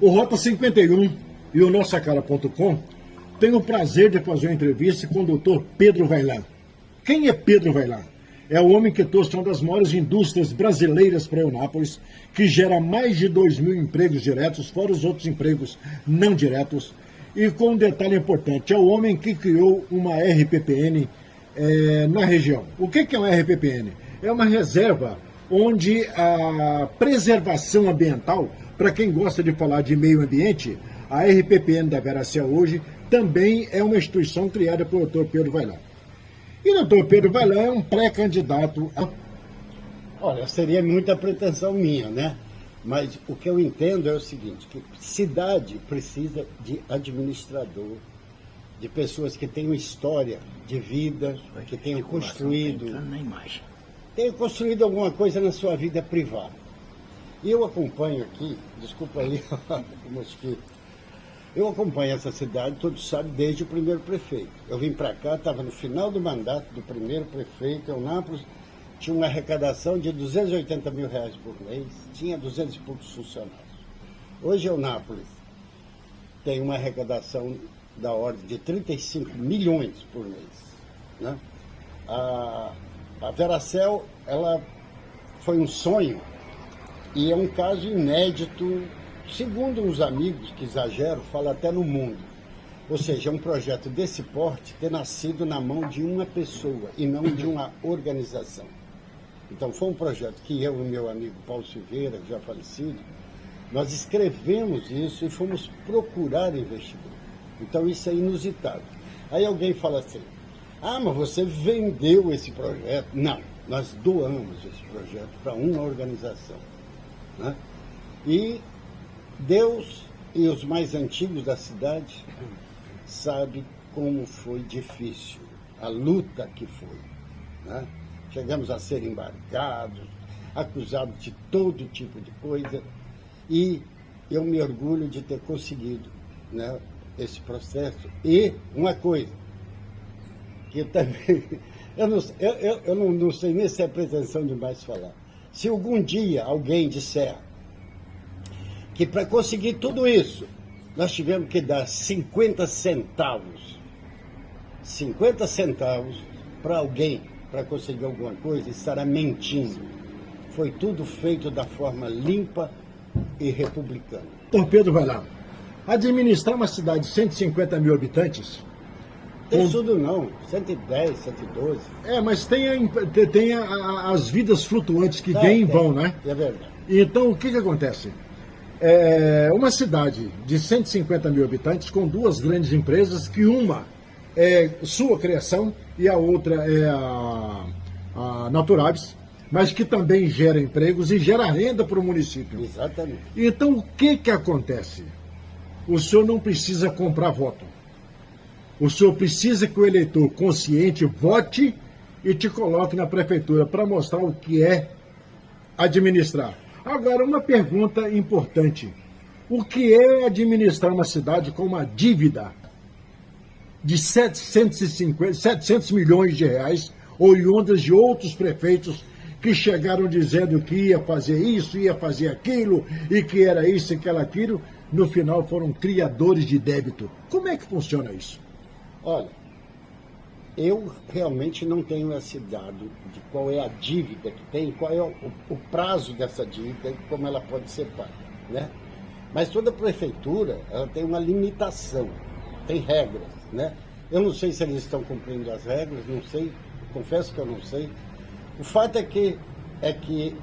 O Rota 51 e o NossaCara.com têm o prazer de fazer uma entrevista com o Dr. Pedro Vaillant. Quem é Pedro Vaillant? É o homem que trouxe uma das maiores indústrias brasileiras para Eunápolis, que gera mais de 2.000 empregos diretos, fora os outros empregos não diretos. E com um detalhe importante, é o homem que criou uma RPPN na região. O que é uma RPPN? É uma reserva onde a preservação ambiental, para quem gosta de falar de meio ambiente, a RPPN da Veracel hoje também é uma instituição criada pelo Dr. Pedro Vaillant. E o Dr. Pedro Vaillant é um pré-candidato a... Olha, seria muita pretensão minha, né? Mas o que eu entendo é o seguinte, que cidade precisa de administrador, de pessoas que tenham história de vida, que tenham construído alguma coisa na sua vida privada. E eu acompanho aqui, desculpa aí, o mosquito, eu acompanho essa cidade, todos sabem, desde o primeiro prefeito. Eu vim para cá, estava no final do mandato do primeiro prefeito, Eunápolis, tinha uma arrecadação de R$280 mil por mês, tinha 200 e poucos funcionários. Hoje, Eunápolis tem uma arrecadação da ordem de 35 milhões por mês. Né? A Veracel, ela foi um sonho e é um caso inédito, segundo uns amigos que exageram, fala até no mundo. Ou seja, um projeto desse porte ter nascido na mão de uma pessoa e não de uma organização. Então, foi um projeto que eu e meu amigo Paulo Silveira, já falecido, nós escrevemos isso e fomos procurar investidor. Então, isso é inusitado. Aí alguém fala assim, mas você vendeu esse projeto. Não, nós doamos esse projeto para uma organização. Né? E Deus e os mais antigos da cidade sabem como foi difícil, a luta que foi. Né? Chegamos a ser embarcados, acusados de todo tipo de coisa, e eu me orgulho de ter conseguido, né, esse processo. E uma coisa, que eu também, eu não sei nem se é pretensão demais falar. Se algum dia alguém disser que para conseguir tudo isso, nós tivemos que dar 50 centavos para alguém, para conseguir alguma coisa, estará mentindo. Foi tudo feito da forma limpa e republicana. Dr. Pedro Vaillant, administrar uma cidade de 150 mil habitantes... Tem tudo não, 110, 112. Mas tem as vidas flutuantes que vêm e vão, né? É verdade. Então, o que acontece? Uma cidade de 150 mil habitantes com duas grandes empresas, que uma é sua criação e a outra é a Naturaves, mas que também gera empregos e gera renda para o município. Exatamente. Então, o que acontece? O senhor não precisa comprar voto. O senhor precisa que o eleitor consciente vote e te coloque na prefeitura para mostrar o que é administrar. Agora, uma pergunta importante. O que é administrar uma cidade com uma dívida de 700 milhões de reais, oriundas de outros prefeitos que chegaram dizendo que ia fazer isso, ia fazer aquilo, e que era isso e aquilo, no final foram criadores de débito. Como é que funciona isso? Olha, eu realmente não tenho esse dado de qual é a dívida que tem, qual é o prazo dessa dívida e como ela pode ser paga, né? Mas toda prefeitura, ela tem uma limitação, tem regras, né? Eu não sei se eles estão cumprindo as regras, não sei, confesso que eu não sei. O fato é que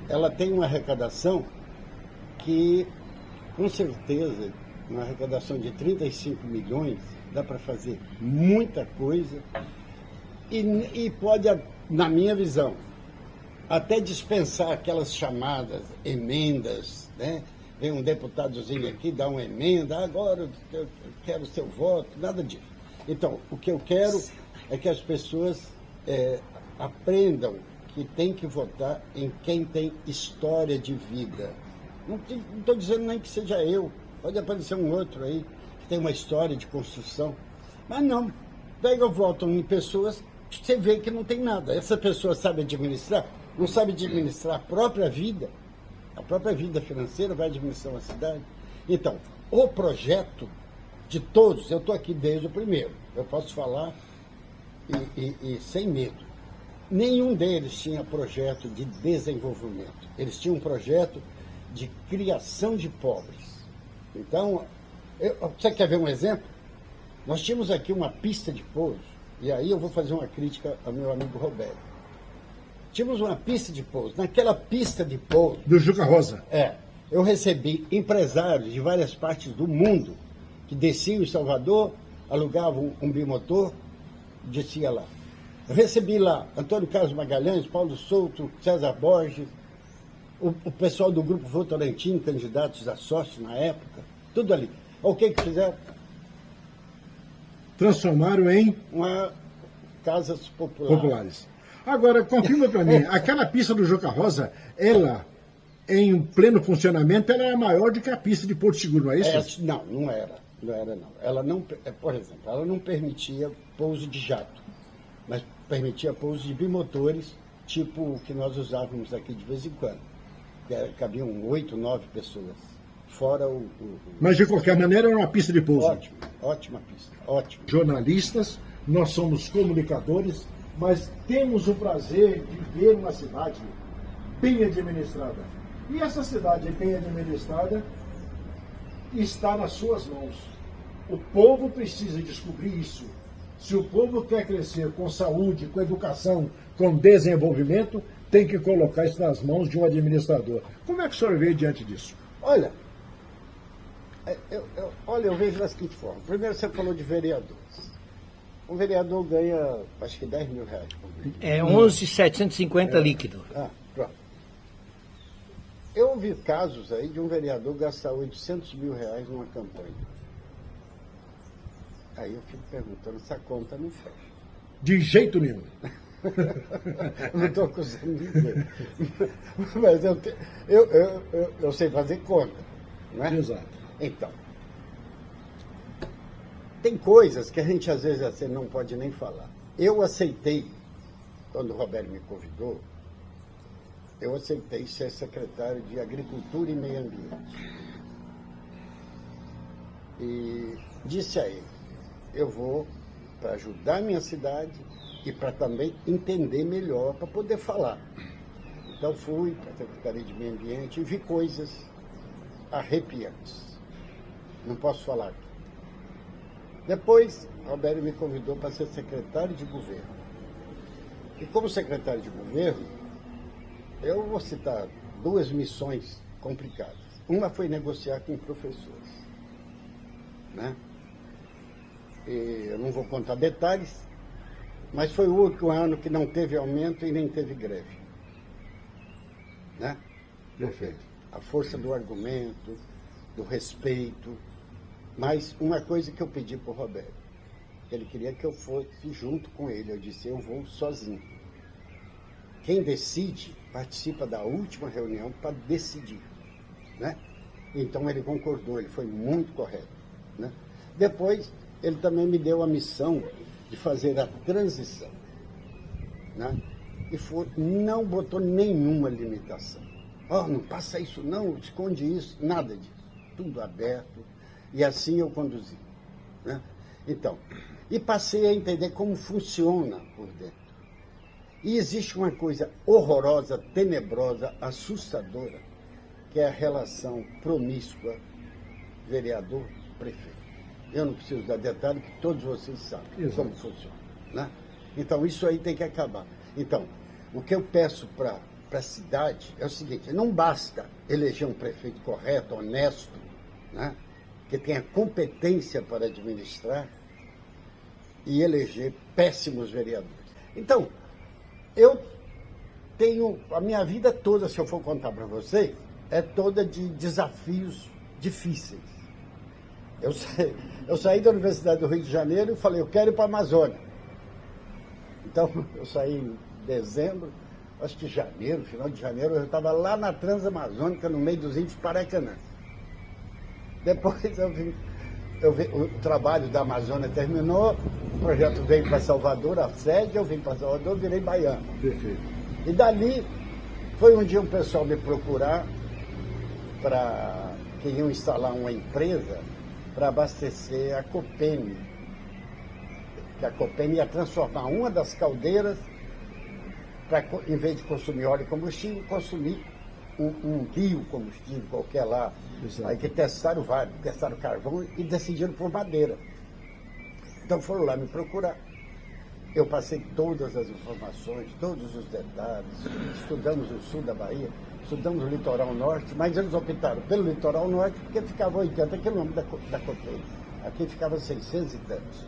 ela tem uma arrecadação que, com certeza, uma arrecadação de 35 milhões, dá para fazer muita coisa e pode, na minha visão, até dispensar aquelas chamadas emendas, né? Vem um deputadozinho aqui, dá uma emenda, agora eu quero seu voto, nada disso. Então, o que eu quero é que as pessoas aprendam que tem que votar em quem tem história de vida. Não estou dizendo nem que seja eu, pode aparecer um outro aí, tem uma história de construção, mas não, pega o voto em pessoas que você vê que não tem nada. Essa pessoa sabe administrar, não sabe administrar a própria vida financeira, vai administrar uma cidade. Então, o projeto de todos, eu estou aqui desde o primeiro, eu posso falar e sem medo. Nenhum deles tinha projeto de desenvolvimento. Eles tinham um projeto de criação de pobres. Então, você quer ver um exemplo? Nós tínhamos aqui uma pista de pouso, e aí eu vou fazer uma crítica ao meu amigo Roberto. Tínhamos uma pista de pouso. Naquela pista de pouso... Do Juca Rosa. Eu recebi empresários de várias partes do mundo que desciam em Salvador, alugavam um bimotor, descia lá. Eu recebi lá Antônio Carlos Magalhães, Paulo Souto, César Borges, o pessoal do Grupo Votorantim, candidatos a sócio na época, tudo ali. O que fizeram? Transformaram em... casas populares. Agora, confirma para mim, aquela pista do Juca Rosa, ela, em pleno funcionamento, ela era maior do que a pista de Porto Seguro, não é isso? Não era. Ela não, por exemplo, ela não permitia pouso de jato, mas permitia pouso de bimotores, tipo o que nós usávamos aqui de vez em quando. Cabiam 8, 9 pessoas, fora Mas, de qualquer maneira, era uma pista de pouso. Ótima pista, ótima. Jornalistas, nós somos comunicadores, mas temos o prazer de ver uma cidade bem administrada. E essa cidade bem administrada está nas suas mãos. O povo precisa descobrir isso. Se o povo quer crescer com saúde, com educação, com desenvolvimento, tem que colocar isso nas mãos de um administrador. Como é que o senhor vê diante disso? Olha, eu vejo da seguinte forma. Primeiro, você falou de vereadores. Um vereador ganha, acho que 10 mil reais por mês. É 11.750 líquido. Pronto. Eu ouvi casos aí de um vereador gastar 800 mil reais numa campanha. Aí eu fico perguntando, essa conta não fecha. De jeito nenhum. Não estou acusando ninguém. Mas eu sei fazer conta, não é? Exato. Então, tem coisas que a gente às vezes assim, não pode nem falar. Eu aceitei, quando o Roberto me convidou, eu aceitei ser secretário de Agricultura e Meio Ambiente. E disse a ele, eu vou para ajudar a minha cidade e para também entender melhor, para poder falar. Então fui para a Secretaria de Meio Ambiente e vi coisas arrepiantes. Não posso falar aqui. Depois, Roberto me convidou para ser secretário de governo. E como secretário de governo, eu vou citar 2 missões complicadas. Uma foi negociar com professores, né? E eu não vou contar detalhes, mas foi o único ano que não teve aumento e nem teve greve, né? Perfeito. A força do argumento, do respeito. Mas uma coisa que eu pedi para o Roberto, ele queria que eu fosse junto com ele. Eu disse, eu vou sozinho. Quem decide participa da última reunião para decidir, né? Então ele concordou, ele foi muito correto, né? Depois, ele também me deu a missão de fazer a transição, né? E não botou nenhuma limitação. Não passa isso não, esconde isso, nada disso. Tudo aberto. E assim eu conduzi, né? Então, e passei a entender como funciona por dentro. E existe uma coisa horrorosa, tenebrosa, assustadora, que é a relação promíscua vereador-prefeito. Eu não preciso dar detalhe, que todos vocês sabem como funciona, né? Então, isso aí tem que acabar. Então, o que eu peço para a cidade é o seguinte, não basta eleger um prefeito correto, honesto, né? Que tenha competência para administrar e eleger péssimos vereadores. Então, eu tenho, a minha vida toda, se eu for contar para vocês, é toda de desafios difíceis. Eu saí da Universidade do Rio de Janeiro e falei, eu quero ir para a Amazônia. Então, eu saí em dezembro, acho que janeiro, final de janeiro, eu estava lá na Transamazônica, no meio dos índios Paracanã. Depois o trabalho da Amazônia terminou, o projeto veio para Salvador, a sede, eu vim para Salvador, virei baiano. Perfeito. E dali, foi um dia um pessoal me procurar para que iam instalar uma empresa para abastecer a Copene. Que a Copene ia transformar uma das caldeiras para, em vez de consumir óleo e combustível, consumir um biocombustível qualquer lá. Exato. Aí que testaram vários, testaram carvão e decidiram por madeira. Então foram lá me procurar. Eu passei todas as informações, todos os detalhes, estudamos o sul da Bahia, estudamos o litoral norte, mas eles optaram pelo litoral norte porque ficava 80 quilômetros da Copene. Aqui ficava 600 e tantos.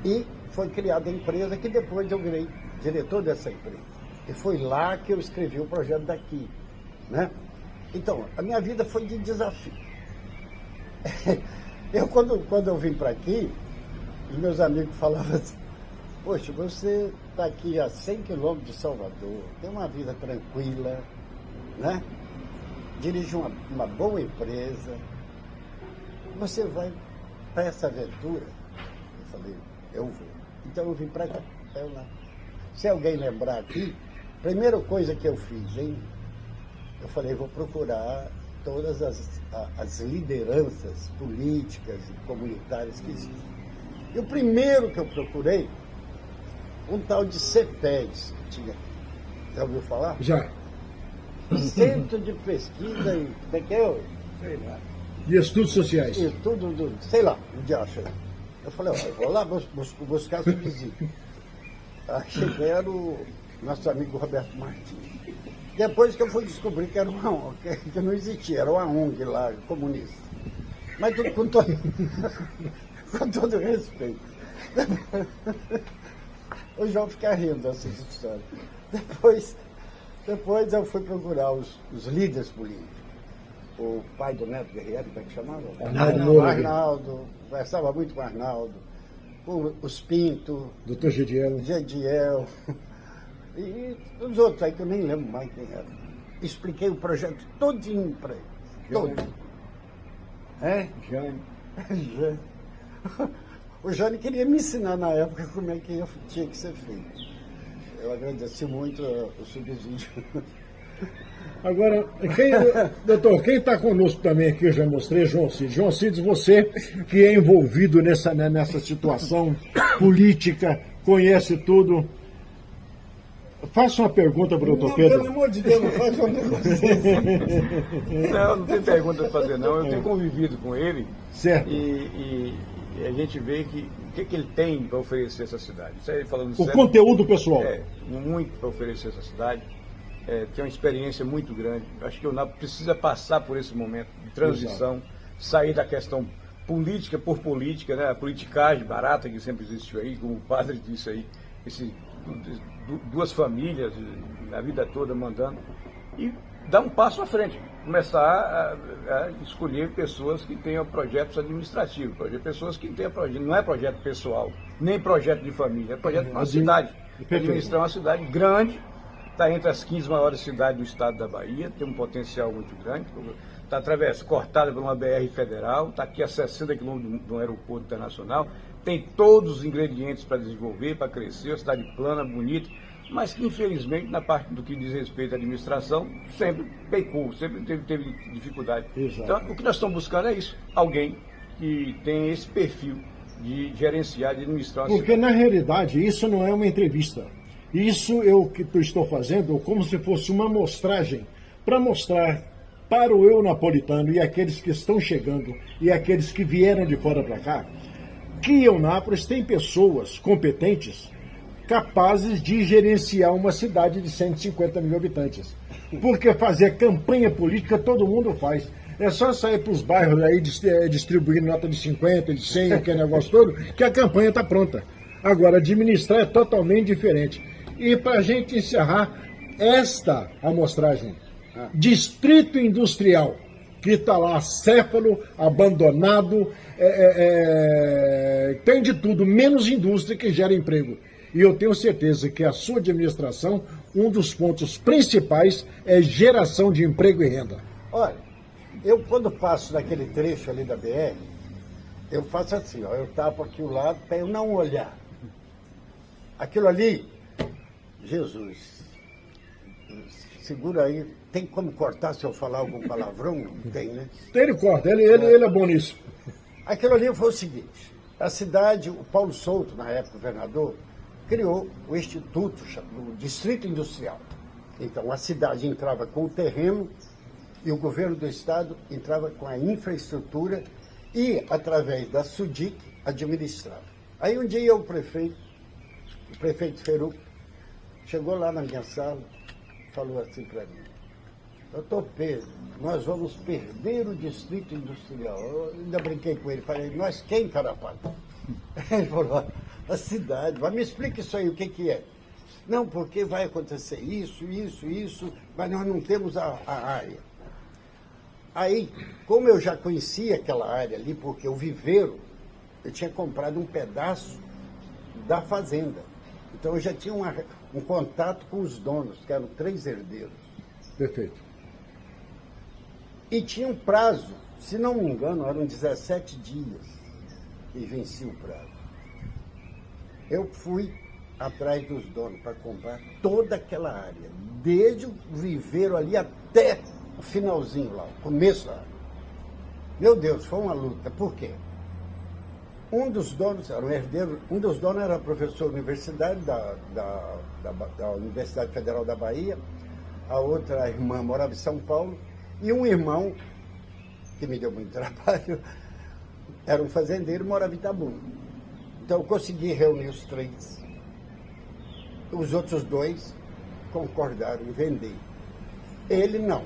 E foi criada a empresa que depois eu virei diretor dessa empresa. E foi lá que eu escrevi o projeto daqui, né? Então, a minha vida foi de desafio. Quando eu vim para aqui, os meus amigos falavam assim, poxa, você está aqui a 100 quilômetros de Salvador, tem uma vida tranquila, né? Dirige uma boa empresa, você vai para essa aventura? Eu falei, eu vou. Então eu vim para cá. Se alguém lembrar aqui, primeira coisa que eu fiz, hein? Eu falei, vou procurar todas as lideranças políticas e comunitárias que existem. E o primeiro que eu procurei, um tal de CEPES, que tinha. Já ouviu falar? Já. Centro de Pesquisa e. Como é que é? Sei lá. De estudos sociais. E tudo, sei lá, onde acha. Eu falei, ó, eu vou lá buscar subsídio. Aí cheguei, era o nosso amigo Roberto Martins. Depois que eu fui descobrir que era uma ONG, que não existia, era uma ONG lá, comunista. Mas tudo com todo, com todo respeito. O João fica rindo dessas histórias. Depois eu fui procurar os líderes políticos. O pai do Neto Guerreiro, como é que chamava? Arnaldo, conversava muito com o Arnaldo. Os Pinto. Doutor Gediel. Gediel. E os outros aí que eu nem lembro mais quem era. Expliquei o projeto todinho para eles. Todo. É? Jane. Jane. O Jane queria me ensinar na época como é que tinha que ser feito. Eu agradeci muito o subsídio. Agora, doutor, quem está conosco também aqui, eu já mostrei, João Cid. João Cid, você que é envolvido nessa situação política, conhece tudo. Faça uma pergunta para o doutor Pedro. Pelo amor de Deus, não faz uma negócio. Não tem pergunta para fazer, não. Eu tenho convivido com ele. Certo. E a gente vê que o que ele tem para oferecer a essa cidade. Isso aí, falando O sério, conteúdo pessoal. muito para oferecer a essa cidade. Tem uma experiência muito grande. Acho que o NAP precisa passar por esse momento de transição, sair da questão política por política, né? A politicagem barata que sempre existiu aí, como o padre disse aí, duas famílias na vida toda mandando, e dar um passo à frente, começar a escolher pessoas que tenham projetos administrativos, pessoas que tenham projeto, não é projeto pessoal, nem projeto de família, é projeto de uma cidade, administrar uma cidade grande. Está entre as 15 maiores cidades do estado da Bahia, tem um potencial muito grande, está cortada por uma BR federal, está aqui a 60 quilômetros do aeroporto internacional, tem todos os ingredientes para desenvolver, para crescer, uma cidade plana, bonita, mas que infelizmente na parte do que diz respeito à administração, sempre pecou, sempre teve dificuldade. Exato. Então o que nós estamos buscando é isso, alguém que tem esse perfil de gerenciar, de administrar uma Porque na realidade isso não é uma entrevista. Isso eu que estou fazendo como se fosse uma amostragem para mostrar para o eu napolitano e aqueles que estão chegando e aqueles que vieram de fora para cá que Eunápolis tem pessoas competentes capazes de gerenciar uma cidade de 150 mil habitantes. Porque fazer campanha política todo mundo faz. É só sair para os bairros aí distribuindo nota de 50, de 100, aquele negócio todo, que a campanha está pronta. Agora, administrar é totalmente diferente. E para a gente encerrar esta amostragem, Distrito Industrial, que está lá acéfalo, abandonado, tem de tudo, menos indústria que gera emprego. E eu tenho certeza que a sua administração, um dos pontos principais é geração de emprego e renda. Olha, eu quando passo naquele trecho ali da BR, eu faço assim, ó, eu tapo aqui o lado para eu não olhar. Aquilo ali, Jesus, segura aí. Tem como cortar se eu falar algum palavrão? Não tem, né? Ele corta, ele é bom nisso. Aquilo ali foi o seguinte, a cidade, o Paulo Souto, na época governador, criou o Instituto, o Distrito Industrial. Então, a cidade entrava com o terreno e o governo do estado entrava com a infraestrutura e, através da SUDIC, administrava. Aí um dia o prefeito Feru, chegou lá na minha sala, falou assim para mim: doutor Pedro, nós vamos perder o Distrito Industrial. Eu ainda brinquei com ele, falei: nós quem, Carapata? Ele falou: a cidade. Mas me explica isso aí, o que é? Não, porque vai acontecer isso, mas nós não temos a área. Aí, como eu já conhecia aquela área ali, porque o viveiro, eu tinha comprado um pedaço da fazenda. Então eu já tinha um contato com os donos, que eram 3 herdeiros. Perfeito. E tinha um prazo, se não me engano, eram 17 dias e vencia o prazo. Eu fui atrás dos donos para comprar toda aquela área, desde o viveiro ali até o finalzinho lá, o começo lá. Meu Deus, foi uma luta. Por quê? Um dos donos era um herdeiro, um dos donos era professor universitário da Universidade Federal da Bahia, a outra irmã morava em São Paulo, e um irmão, que me deu muito trabalho, era um fazendeiro e morava em Itabuna. Então eu consegui reunir os 3. Os outros 2 concordaram em vender. Ele não.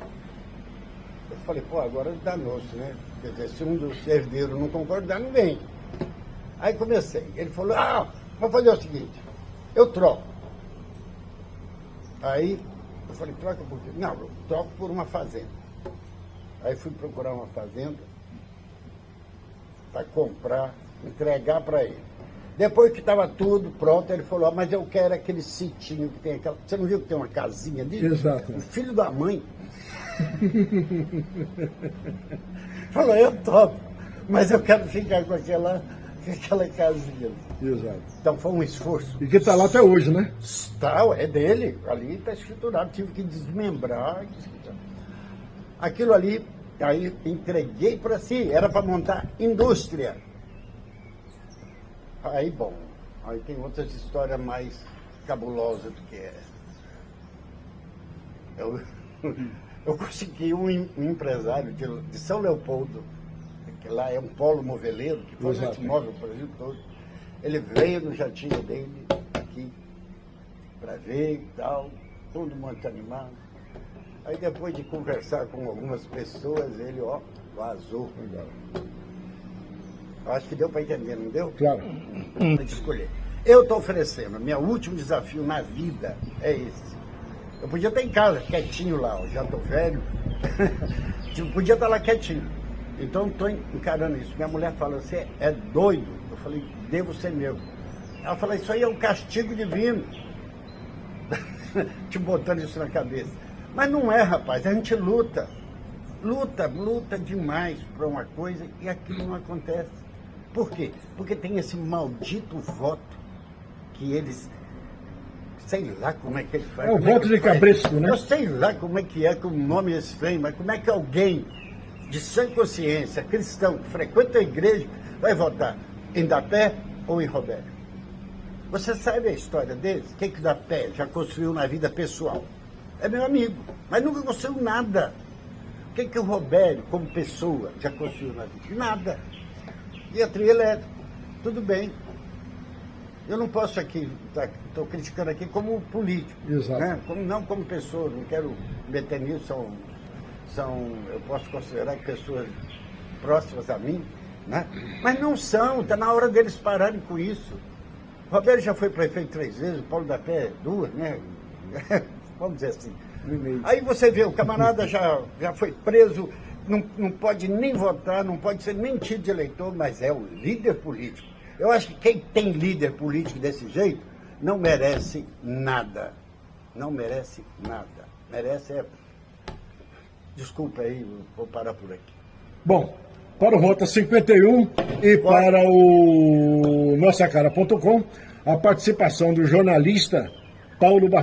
Eu falei, pô, agora danou-se, né? Quer dizer, se um dos herdeiros não concordar, não vem. Aí comecei. Ele falou, vamos fazer o seguinte, eu troco. Aí eu falei, troca por quê? Não, eu troco por uma fazenda. Aí fui procurar uma fazenda para comprar, entregar para ele. Depois que estava tudo pronto, ele falou, mas eu quero aquele sitinho que tem aquela... Você não viu que tem uma casinha ali? Exato. O filho da mãe. Falou, eu topo, mas eu quero ficar com aquela casinha. Exato. Então foi um esforço. E que está lá até hoje, né? Está, é dele. Ali está escriturado. Tive que desmembrar. Aquilo ali, aí entreguei para si. Era para montar indústria. Aí, bom, aí tem outras histórias mais cabulosas do que essa. Eu consegui um empresário de São Leopoldo, que lá é um polo moveleiro, que foi o que move o Brasil todo. Ele veio no jatinho dele aqui para ver e tal, todo mundo animado. Aí depois de conversar com algumas pessoas, ele, vazou. Acho que deu para entender, não deu? Claro. Para escolher. Eu estou oferecendo, meu último desafio na vida é esse. Eu podia estar em casa, quietinho lá, já estou velho. Podia estar lá quietinho. Então estou encarando isso. Minha mulher fala, você é doido? Eu falei, devo ser mesmo. Ela fala, isso aí é um castigo divino. Te botando isso na cabeça. Mas não é, rapaz, a gente luta. Luta demais para uma coisa e aquilo não acontece. Por quê? Porque tem esse maldito voto que eles... Sei lá como é que ele faz. É o voto de cabresto, né? Eu sei lá como é que o nome é estranho, mas como é que alguém de sã consciência, cristão, que frequenta a igreja, vai votar em Dapé ou em Robério? Você sabe a história deles? O que Dapé já construiu na vida pessoal? É meu amigo, mas nunca construiu nada. O que o Robério, como pessoa, já construiu na vida? Nada. E a trilha elétrica, tudo bem. Eu não posso aqui, estou criticando aqui como político. Exato. Né? Não como pessoa, não quero meter nisso, eu posso considerar que pessoas próximas a mim, né? Mas não são, está na hora deles pararem com isso. O Roberto já foi prefeito 3 vezes, o Paulo da Pé 2, né? Vamos dizer assim. Aí você vê, o camarada já foi preso, não pode nem votar, não pode ser nem tido de eleitor, mas é o líder político. Eu acho que quem tem líder político desse jeito não merece nada. Não merece nada. Merece Desculpa aí, vou parar por aqui. Bom, para o Rota 51 e para o nossacara.com, a participação do jornalista Paulo Barbosa.